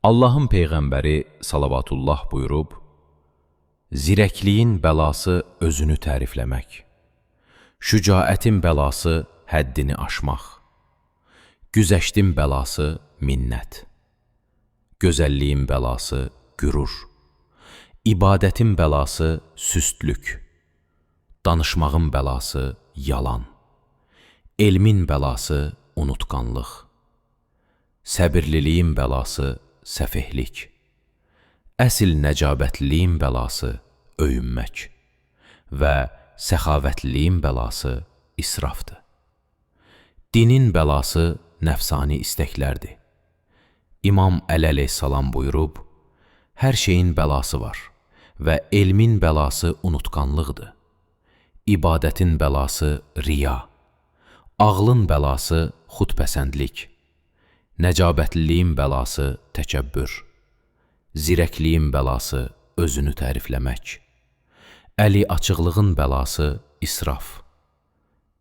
Allahın Peyğəmbəri salavatullah buyurub, zirəkliyin bəlası özünü tərifləmək, şücaətin bəlası həddini aşmaq, güzəştin bəlası minnət, gözəlliyin bəlası qürur, ibadətin bəlası süstlük, danışmağın bəlası yalan, elmin bəlası unutqanlıq, səbirliliyin bəlası səfehlik, əsl nəcabətliliyin bəlası öyünmək və səxavətliliyin bəlası israfdır. Dinin bəlası nəfsani istəklərdir. İmam Əli əleyhissalam buyurub, hər şeyin bəlası var və elmin bəlası unutqanlıqdır. İbadətin bəlası riya, ağlın bəlası xudpəsəndlik, nəcabətliliyin bəlası təkəbbür, zirəkliyin bəlası özünü tərifləmək, əli açıqlığın bəlası israf,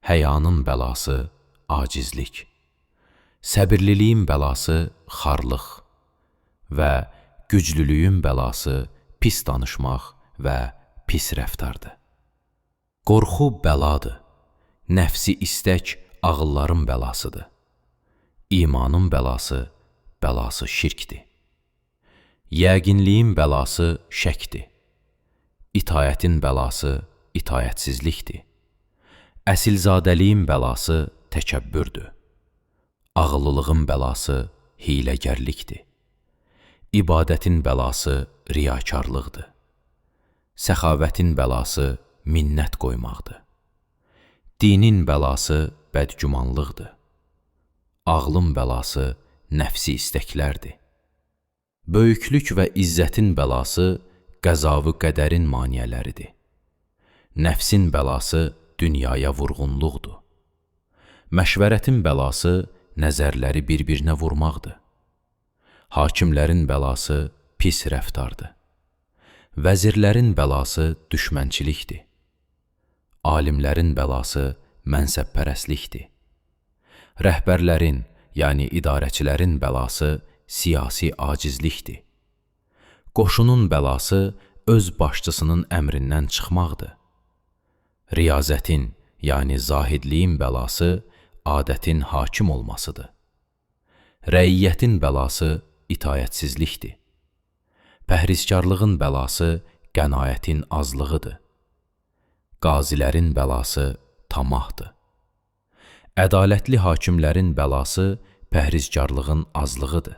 həyanın bəlası acizlik, səbirliliyin bəlası xarlıq və güclülüyün bəlası pis danışmaq və pis rəftardır. Qorxu bəladır, nəfsi istək ağılların bəlasıdır. İmanın bəlası şirkdir. Yəqinliyin bəlası şəkdir. İtaətin bəlası itayətsizlikdir. Əsilzadəliyin bəlası təkəbbürdür. Ağıllılığın bəlası hiləgərlikdir. İbadətin bəlası riyakarlıqdır. Səxavətin bəlası minnət qoymaqdır. Dinin bəlası bədgümanlıqdır. Ağlın bəlası nəfsi istəklərdir. Böyüklük və izzətin bəlası qəzavı qədərin maniyələridir. Nəfsin bəlası dünyaya vurğunluqdur. Məşvərətin bəlası nəzərləri bir-birinə vurmaqdır. Hakimlərin bəlası pis rəftardır. Vəzirlərin bəlası düşmənçilikdir. Alimlərin bəlası mənsəbpərəstlikdir. Rəhbərlərin, yəni idarəçilərin bəlası siyasi acizlikdir. Qoşunun bəlası öz başçısının əmrindən çıxmaqdır. Riyazətin, yəni zahidliyin bəlası adətin hakim olmasıdır. Rəiyyətin bəlası itayətsizlikdir. Pəhrizkarlığın bəlası qənaətin azlığıdır. Qazilərin bəlası tamahdır. Ədalətli hakimlərin bəlası pəhrizkarlığın azlığıdır.